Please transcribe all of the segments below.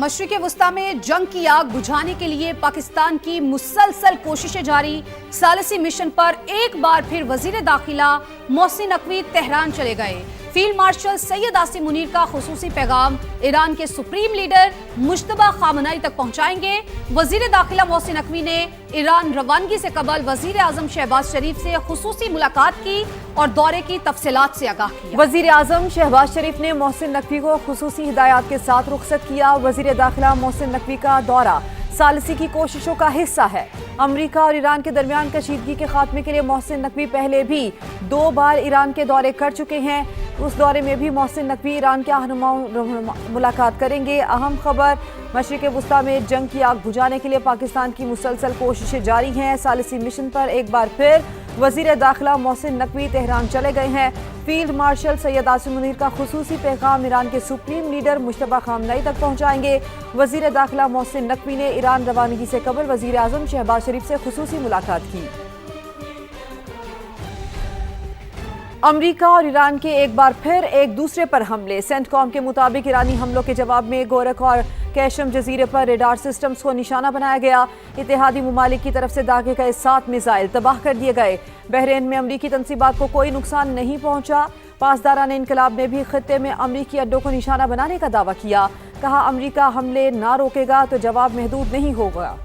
मशरिक़ वस्ता में जंग की आग बुझाने के लिए पाकिस्तान की मुसलसल कोशिशें जारी। सालिसी मिशन पर एक बार फिर वजीर दाखिला मोहसिन नकवी तेहरान चले गए। फील्ड मार्शल सैयद आसिम मुनीर का खुसूसी पैगाम ईरान के सुप्रीम लीडर मुश्तबा खामनाई तक पहुंचाएंगे। वजीर दाखिला मोहसिन नकवी ने ईरान रवानगी से कबल वजीर आजम शहबाज शरीफ से खुसूसी मुलाकात की और दौरे की तफसीलात से आगाह किया। वजीर आजम शहबाज शरीफ ने मोहसिन नकवी को खुसूसी हिदायत के साथ रुखसत किया। वजीर दाखिला मोहसिन नकवी का दौरा सालिसी की कोशिशों का हिस्सा है। अमेरिका और ईरान के दरमियान कशीदगी के खात्मे के लिए मोहसिन नकवी पहले भी 2 बार ईरान के दौरे कर चुके हैं। उस दौरे में भी मोहसिन नकवी ईरान के रहनुमाओं मुलाकात करेंगे। अहम खबर, मशरिक़ वस्ता में जंग की आग बुझाने के लिए पाकिस्तान की मुसलसल कोशिशें जारी हैं। सालिसी मिशन पर एक बार फिर वजीर दाखिला मोहसिन नकवी तेहरान चले गए हैं। फील्ड मार्शल सैयद आसिम मुनीर का खुसूसी पैगाम ईरान के सुप्रीम लीडर मुश्तबा खामनाई तक पहुंचाएंगे। वजीर दाखिला मोहसिन नकवी ने ईरान रवानगी से कबल वजीर आजम शहबाज शरीफ से खुसूसी मुलाकात की। अमेरिका और ईरान के एक बार फिर एक दूसरे पर हमले। सेंटकॉम के मुताबिक ईरानी हमलों के जवाब में गोरख और कैशम जजीरे पर रेडार सिस्टम्स को निशाना बनाया गया। इत्तेहादी मुमालिक की तरफ से दागे गए 7 मिसाइल तबाह कर दिए गए। बहरीन में अमरीकी तंसीबात को कोई नुकसान नहीं पहुंचा। पासदारान इनकलाब ने भी खित्ते में अमरीकी अड्डों को निशाना बनाने का दावा किया। कहा, अमरीका हमले ना रोकेगा तो जवाब महदूद नहीं होगा।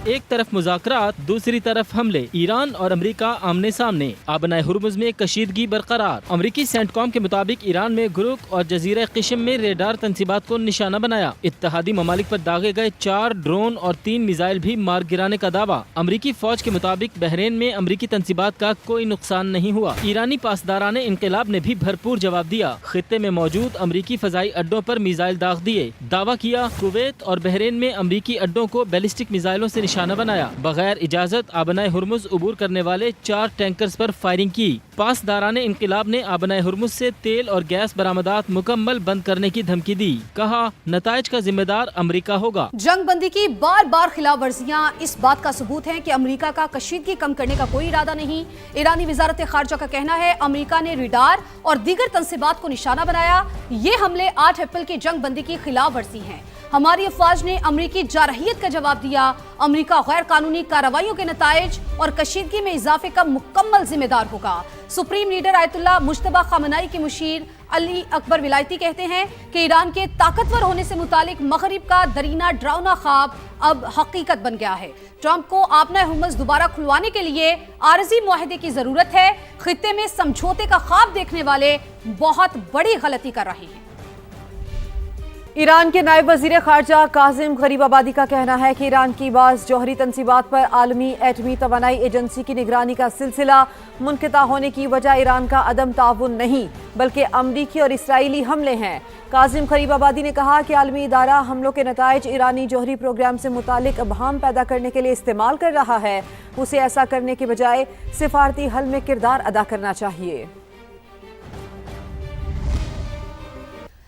एक तरफ मुज़ाकरात, दूसरी तरफ हमले। ईरान और अमेरिका आमने सामने। आबनाए हुर्मुज़ में कशीदगी बरकरार। अमरीकी सेंटकॉम के मुताबिक ईरान में गुरुक और जजीरा क़िश्म में रेडार तंसीबात को निशाना बनाया। इत्तेहादी ममालिक पर दागे गए 4 ड्रोन और 3 मिसाइल भी मार गिराने का दावा। अमरीकी फौज के मुताबिक बहरीन में अमरीकी तंसीबात का कोई नुकसान नहीं हुआ। ईरानी पासदारान इनकलाब ने भी भरपूर जवाब दिया। खित्ते में मौजूद अमरीकी फजाई अड्डों पर मिसाइल दाग दिए। दावा किया, कुवैत और बहरीन में अमरीकी अड्डों को बैलिस्टिक मिसाइलों से निशाना बनाया। बगैर इजाजत आबनाए हुर्मुज़ उबूर करने वाले 4 टैंकर्स पर फायरिंग की। पासदाराने इनकलाब ने आबनाए हुर्मुज़ से तेल और गैस बरामदात मुकम्मल बंद करने की धमकी दी। कहा, नताइज का जिम्मेदार अमेरिका होगा। जंग बंदी की बार बार खिलाफ वर्जियां इस बात का सबूत है कि अमेरिका का कशीदगी कम करने का कोई इरादा नहीं। ईरानी वजारत खारजा का कहना है, अमेरिका ने रेडार और दीगर तंसीबात को निशाना बनाया। ये हमले 8 अप्रैल की जंग बंदी की खिलाफ वर्जी हैं। हमारी अफवाज ने अमरीकी जारहियत का जवाब दिया। अमरीका गैर कानूनी कार्रवाइयों के नताइज और कशीदगी में इजाफे का मुकम्मल जिम्मेदार होगा। सुप्रीम लीडर आयतुल्लाह मुश्तबा खामनाई के मुशीर अली अकबर विलायती कहते हैं कि ईरान के ताकतवर होने से मुतालिक मगरिब का दरीना डरावना ख्वाब अब हकीकत बन गया है। ट्रंप को आबनाए हुर्मुज़ दोबारा खुलवाने के लिए आरजी मुआहदे की जरूरत है। खित्ते में समझौते का ख्वाब देखने वाले बहुत बड़ी गलती कर रहे हैं। ईरान के नायब वजीर खारजा कासिम गरीबाबादी का कहना है कि ईरान की बाज़ जौहरी तंसीबात पर आलमी एटमी तवानाई एजेंसी की निगरानी का सिलसिला मुनक़ता होने की वजह ईरान का अदम ताउन नहीं बल्कि अमरीकी और इसराइली हमले हैं। कासिम गरीबाबादी ने कहा कि आलमी इदारा हमलों के नताइज ईरानी जौहरी प्रोग्राम से मुतालिक अबहाम पैदा करने के लिए इस्तेमाल कर रहा है। उसे ऐसा करने के बजाय सिफारती हल में किरदार अदा करना चाहिए।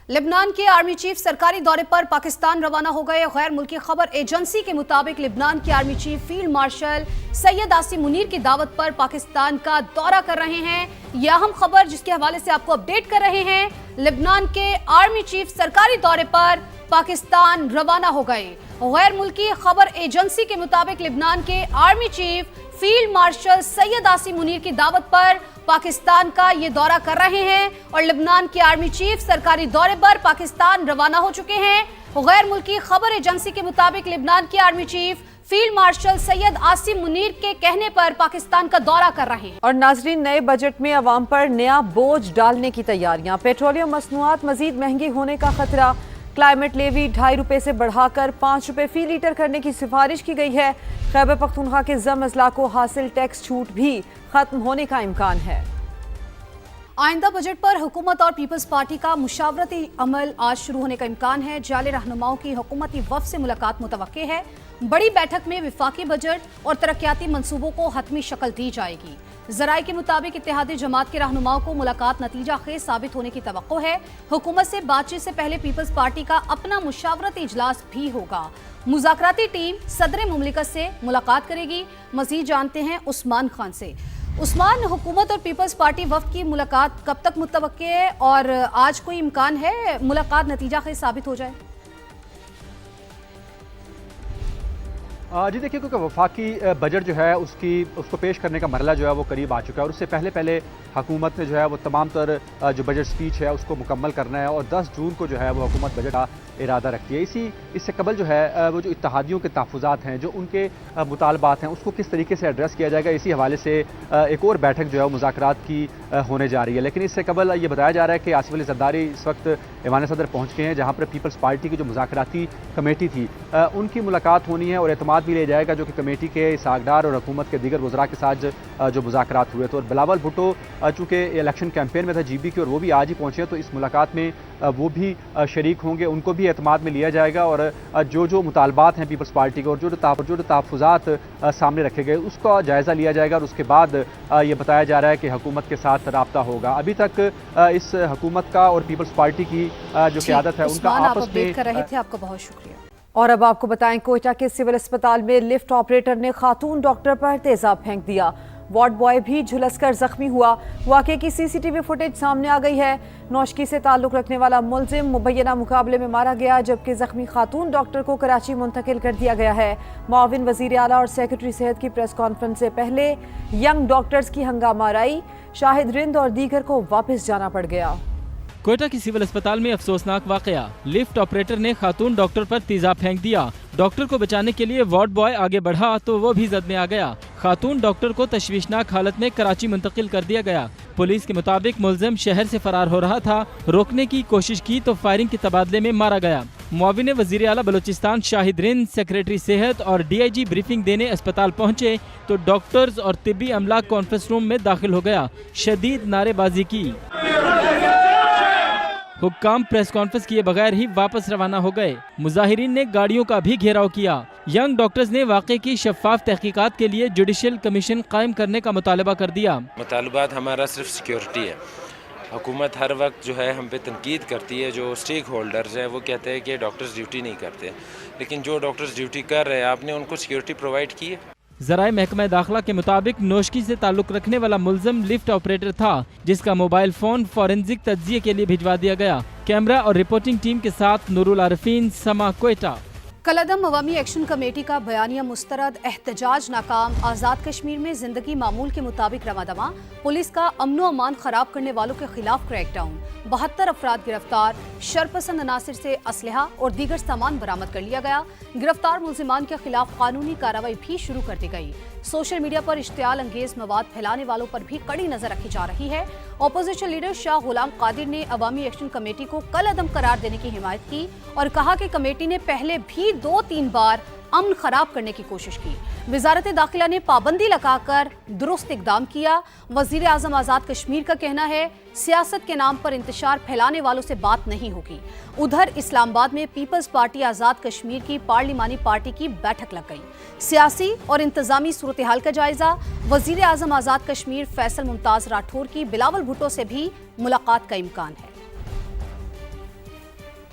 लेबनान के आर्मी चीफ सरकारी दौरे पर पाकिस्तान रवाना हो गए। गैर मुल्की खबर एजेंसी के मुताबिक लेबनान के army chief field marshal Syed Asim Munir की दावत पर पाकिस्तान का दौरा कर रहे हैं। यह अहम खबर जिसके हवाले से आपको अपडेट कर रहे हैं। लेबनान के आर्मी चीफ सरकारी दौरे पर पाकिस्तान रवाना हो गए। गैर मुल्की खबर एजेंसी के मुताबिक लेबनान के army chief field marshal Syed Asim Munir की दावत पर पाकिस्तान का ये दौरा कर रहे हैं और लेबनान के आर्मी चीफ सरकारी दौरे पर पाकिस्तान रवाना हो चुके हैं। गैर मुल्की खबर एजेंसी के मुताबिक लेबनान के army chief field marshal Syed Asim Munir के कहने पर पाकिस्तान का दौरा कर रहे हैं। और नाजरीन, नए बजट में अवाम पर नया बोझ डालने की तैयारियां। पेट्रोलियम मसनूआत मजीद महंगी होने का खतरा। क्लाइमेट लेवी 2.5 रुपए से बढ़ाकर 5 रुपए फी लीटर करने की सिफारिश की गई है। खैबर पख्तूनख्वा के ज़म अजला को हासिल टैक्स छूट भी खत्म होने का इम्कान है। आइंदा बजट पर हुकूमत और पीपल्स पार्टी का मुशावरती अमल आज शुरू होने का इम्कान है। जाले रहनुमाओं की हुकूमती वफ़द से मुलाकात मुतवक्के है। बड़ी बैठक में विफाकी बजट और तरक्याती मंसूबों को हतमी शक्ल दी जाएगी। ज़राए के मुताबिक इत्तेहादी जमात के रहनुमाओं को मुलाकात नतीजा खेज साबित होने की तवक्को है। हुकूमत से बातचीत से पहले पीपल्स पार्टी का अपना मुशावरती इजलास भी होगा। मुज़ाकराती टीम सदर मुमलिकत से मुलाकात करेगी। मज़ीद जानते हैं उस्मान खान से। عثمان، حکومت اور پیپلز پارٹی وفد کی ملاقات کب تک متوقع ہے اور آج کوئی امکان ہے ملاقات نتیجہ خیز ثابت ہو جائے؟ جی دیکھیے، کیونکہ وفاقی بجٹ جو ہے اس کو پیش کرنے کا مرحلہ جو ہے وہ قریب آ چکا ہے، اور اس سے پہلے حکومت نے جو ہے وہ تمام تر جو بجٹ سپیچ ہے اس کو مکمل کرنا ہے، اور 10 جون کو جو ہے وہ حکومت بجٹ کا ارادہ رکھتی ہے۔ اس سے قبل جو ہے وہ جو اتحادیوں کے تحفظات ہیں، جو ان کے مطالبات ہیں، اس کو کس طریقے سے ایڈریس کیا جائے گا، اسی حوالے سے ایک اور بیٹھک جو ہے وہ مذاکرات کی ہونے جا رہی ہے۔ لیکن اس سے قبل یہ بتایا جا رہا ہے کہ آصف علی زرداری اس وقت ایوان صدر پہنچ گئے ہیں، جہاں پر پیپلز پارٹی کی جو مذاکراتی کمیٹی تھی ان کی ملاقات ہونی ہے، اور اعتماد بھی لیا جائے گا جو کہ کمیٹی کے ساگدار اور حکومت کے دیگر وزراء کے ساتھ جو مذاکرات ہوئے تھے۔ اور بلاول بھٹو چونکہ الیکشن کیمپین میں تھا جی بی کی، اور وہ بھی آج ہی پہنچے ہیں، تو اس ملاقات میں وہ بھی شریک ہوں گے، ان کو بھی اعتماد میں لیا جائے گا، اور جو مطالبات ہیں پیپلز پارٹی کے اور جو تحفظات سامنے رکھے گئے اس کا جائزہ لیا جائے گا، اور اس کے بعد یہ بتایا جا رہا ہے کہ حکومت کے ساتھ رابطہ ہوگا۔ ابھی تک اس حکومت کا اور پیپلز پارٹی کی جو قیادت ہے ان کا آپس میں کر رہے تھے، آپ کا بہت شکریہ۔ اور اب آپ کو بتائیں، کوئٹہ کے سول اسپتال میں لفٹ آپریٹر نے خاتون ڈاکٹر پر تیزاب پھینک دیا، وارڈ بوائے بھی جھلس کر زخمی ہوا۔ واقعے کی سی سی ٹی وی فوٹیج سامنے آ گئی ہے۔ نوشکی سے تعلق رکھنے والا ملزم مبینہ مقابلے میں مارا گیا، جبکہ زخمی خاتون ڈاکٹر کو کراچی منتقل کر دیا گیا ہے۔ معاون وزیر اعلیٰ اور سیکرٹری صحت کی پریس کانفرنس سے پہلے ینگ ڈاکٹرز کی ہنگامہ آرائی، شاہد رند اور دیگر کو واپس جانا پڑ گیا۔ کوئٹہ کی سول اسپتال میں افسوسناک واقعہ، لفٹ آپریٹر نے خاتون ڈاکٹر پر تیزاب پھینک دیا۔ ڈاکٹر کو بچانے کے لیے وارڈ بوائے آگے بڑھا تو وہ بھی زد میں آ گیا۔ خاتون ڈاکٹر کو تشویشناک حالت میں کراچی منتقل کر دیا گیا۔ پولیس کے مطابق ملزم شہر سے فرار ہو رہا تھا، روکنے کی کوشش کی تو فائرنگ کے تبادلے میں مارا گیا۔ معاون وزیر اعلیٰ بلوچستان شاہد رند، سیکرٹری صحت اور ڈی آئی جی بریفنگ دینے اسپتال پہنچے تو ڈاکٹرز اور طبی عملہ کانفرنس روم میں داخل ہو گیا، شدید نعرے بازی کی۔ حکام پریس کانفرنس کیے بغیر ہی واپس روانہ ہو گئے۔ مظاہرین نے گاڑیوں کا بھی گھیراؤ کیا۔ ینگ ڈاکٹرز نے واقعے کی شفاف تحقیقات کے لیے جوڈیشل کمیشن قائم کرنے کا مطالبہ کر دیا۔ مطالبات ہمارا صرف سیکیورٹی ہے۔ حکومت ہر وقت جو ہے ہم پہ تنقید کرتی ہے، جو اسٹیک ہولڈرز ہیں وہ کہتے ہیں کہ ڈاکٹرز ڈیوٹی نہیں کرتے، لیکن جو ڈاکٹرز ڈیوٹی کر رہے ہیں آپ نے ان کو سیکیورٹی پرووائڈ کی ہے۔ ذرائع محکمہ داخلہ کے مطابق نوشکی سے تعلق رکھنے والا ملزم لفٹ آپریٹر تھا، جس کا موبائل فون فورنزک تجزیے کے لیے بھجوا دیا گیا۔ کیمرہ اور رپورٹنگ ٹیم کے ساتھ نور العارفین، سما، کوئٹہ۔ کالعدم عوامی ایکشن کمیٹی کا بیانیہ مسترد، احتجاج ناکام، آزاد کشمیر میں زندگی معمول کے مطابق رواں دواں، پولیس کا امن و امان خراب کرنے والوں کے خلاف کریک ڈاؤن، 72 افراد گرفتار، شرپسند عناصر سے اسلحہ اور دیگر سامان برآمد کر لیا گیا۔ گرفتار ملزمان کے خلاف قانونی کارروائی بھی شروع کر دی گئی۔ سوشل میڈیا پر اشتعال انگیز مواد پھیلانے والوں پر بھی کڑی نظر رکھی جا رہی ہے۔ اپوزیشن لیڈر شاہ غلام قادر نے عوامی ایکشن کمیٹی کو کالعدم قرار دینے کی حمایت کی اور کہا کہ کمیٹی نے پہلے بھی 2-3 بار امن خراب کرنے کی کوشش کی۔ وزارت داخلہ نے پابندی لگا کر درست اقدام کیا۔ وزیر اعظم آزاد کشمیر کا کہنا ہے سیاست کے نام پر انتشار پھیلانے والوں سے بات نہیں ہوگی۔ ادھر اسلام آباد میں پیپلز پارٹی آزاد کشمیر کی پارلیمانی پارٹی کی بیٹھک لگ گئی۔ سیاسی اور انتظامی صورتحال کا جائزہ، وزیر اعظم آزاد کشمیر فیصل ممتاز راٹھور کی بلاول بھٹو سے بھی ملاقات کا امکان ہے۔